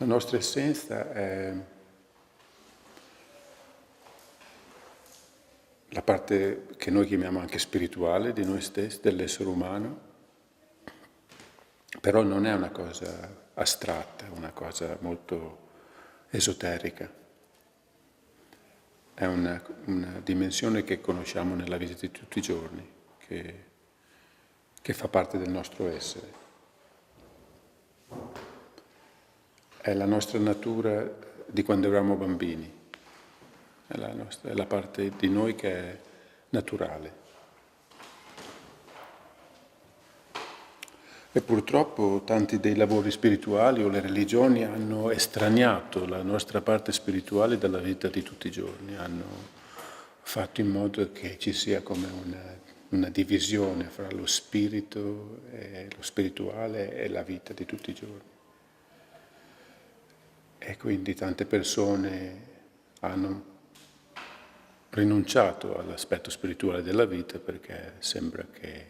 La nostra essenza è la parte che noi chiamiamo anche spirituale di noi stessi, dell'essere umano, però non è una cosa astratta, una cosa molto esoterica. È una dimensione che conosciamo nella vita di tutti i giorni, che fa parte del nostro essere. È la nostra natura di quando eravamo bambini, è la parte di noi che è naturale. E purtroppo tanti dei lavori spirituali o le religioni hanno estraniato la nostra parte spirituale dalla vita di tutti i giorni, hanno fatto in modo che ci sia come una divisione fra lo spirito e lo spirituale e la vita di tutti i giorni. E quindi tante persone hanno rinunciato all'aspetto spirituale della vita perché sembra che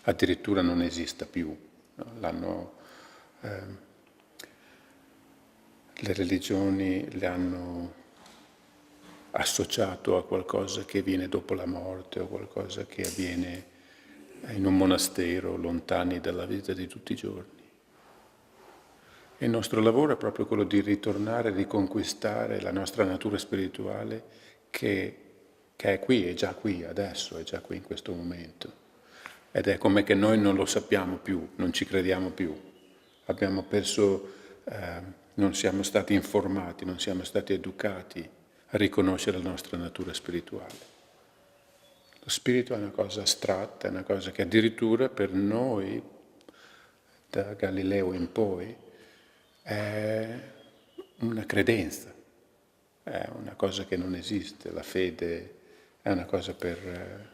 addirittura non esista più. No? Le religioni le hanno associato a qualcosa che viene dopo la morte o qualcosa che avviene in un monastero, lontani dalla vita di tutti i giorni. E il nostro lavoro è proprio quello di ritornare a riconquistare la nostra natura spirituale che è qui, è già qui adesso, è già qui in questo momento. Ed è come che noi non lo sappiamo più, non ci crediamo più. Abbiamo perso, non siamo stati informati, non siamo stati educati a riconoscere la nostra natura spirituale. Lo spirito è una cosa astratta, è una cosa che addirittura per noi, da Galileo in poi, è una credenza, è una cosa che non esiste. La fede è una cosa per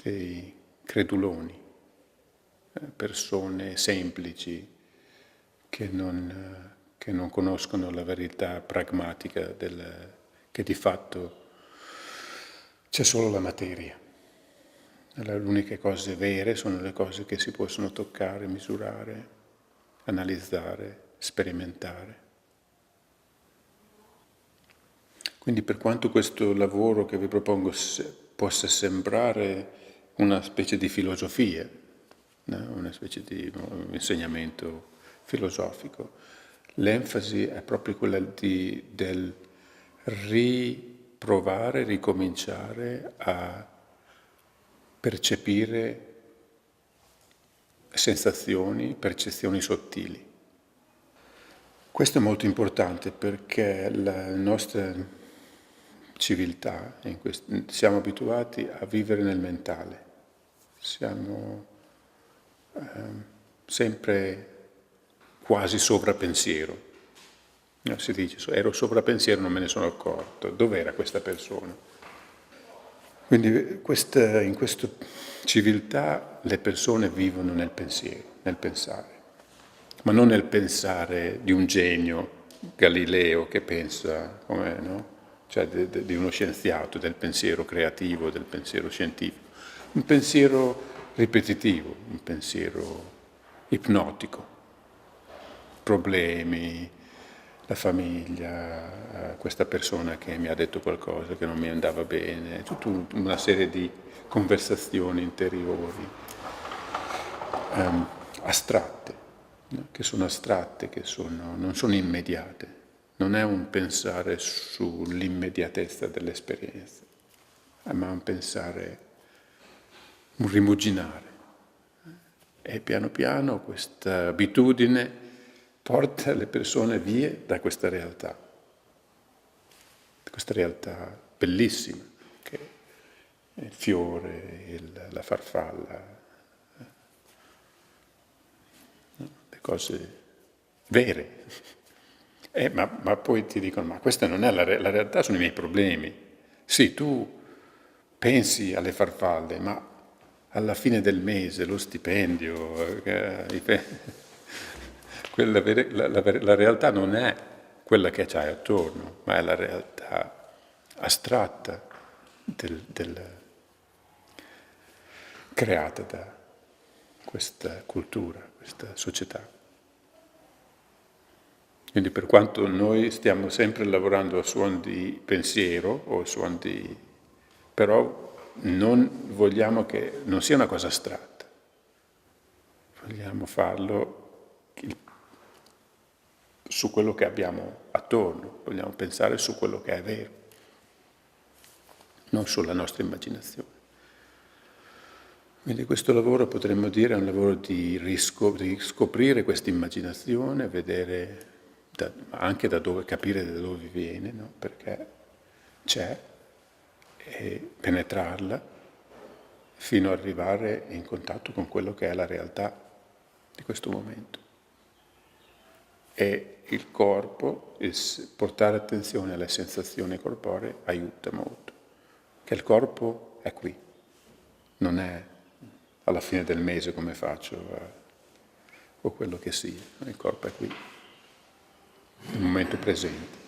dei creduloni, persone semplici che non conoscono la verità pragmatica che di fatto c'è solo la materia. Le uniche cose vere sono le cose che si possono toccare, misurare, analizzare, sperimentare. Quindi per quanto questo lavoro che vi propongo possa sembrare una specie di filosofia, no? Una specie di insegnamento filosofico, l'enfasi è proprio quella del riprovare, ricominciare a percepire sensazioni, percezioni sottili. Questo è molto importante perché la nostra civiltà, siamo abituati a vivere nel mentale, siamo sempre quasi sovrappensiero. No, si dice, ero sovrappensiero, non me ne sono accorto. Dov'era questa persona? Quindi in questa civiltà le persone vivono nel pensiero, nel pensare, ma non nel pensare di un genio, Galileo, che pensa, come, no? Cioè di uno scienziato, del pensiero creativo, del pensiero scientifico. Un pensiero ripetitivo, un pensiero ipnotico, problemi, la famiglia, questa persona che mi ha detto qualcosa che non mi andava bene, tutta una serie di conversazioni interiori astratte, no? Che sono astratte, non sono immediate. Non è un pensare sull'immediatezza dell'esperienza, ma un pensare, un rimuginare. E piano piano questa abitudine porta le persone via da questa realtà bellissima, che è il fiore, la farfalla, no? Le cose vere. Ma poi ti dicono, ma questa non è la realtà, sono i miei problemi. Sì, tu pensi alle farfalle, ma alla fine del mese lo stipendio, la realtà non è quella che c'hai attorno, ma è la realtà astratta creata da questa cultura, questa società. Quindi per quanto noi stiamo sempre lavorando a suon di pensiero o a suon di... però non vogliamo che non sia una cosa astratta, vogliamo farlo su quello che abbiamo attorno, vogliamo pensare su quello che è vero, non sulla nostra immaginazione. Quindi questo lavoro potremmo dire è un lavoro di riscoprire questa immaginazione, vedere anche da dove, capire da dove viene, no? Perché c'è, e penetrarla fino ad arrivare in contatto con quello che è la realtà di questo momento. E il corpo, portare attenzione alle sensazioni corporee aiuta molto, che il corpo è qui, non è alla fine del mese come faccio, o quello che sia, il corpo è qui, nel momento presente.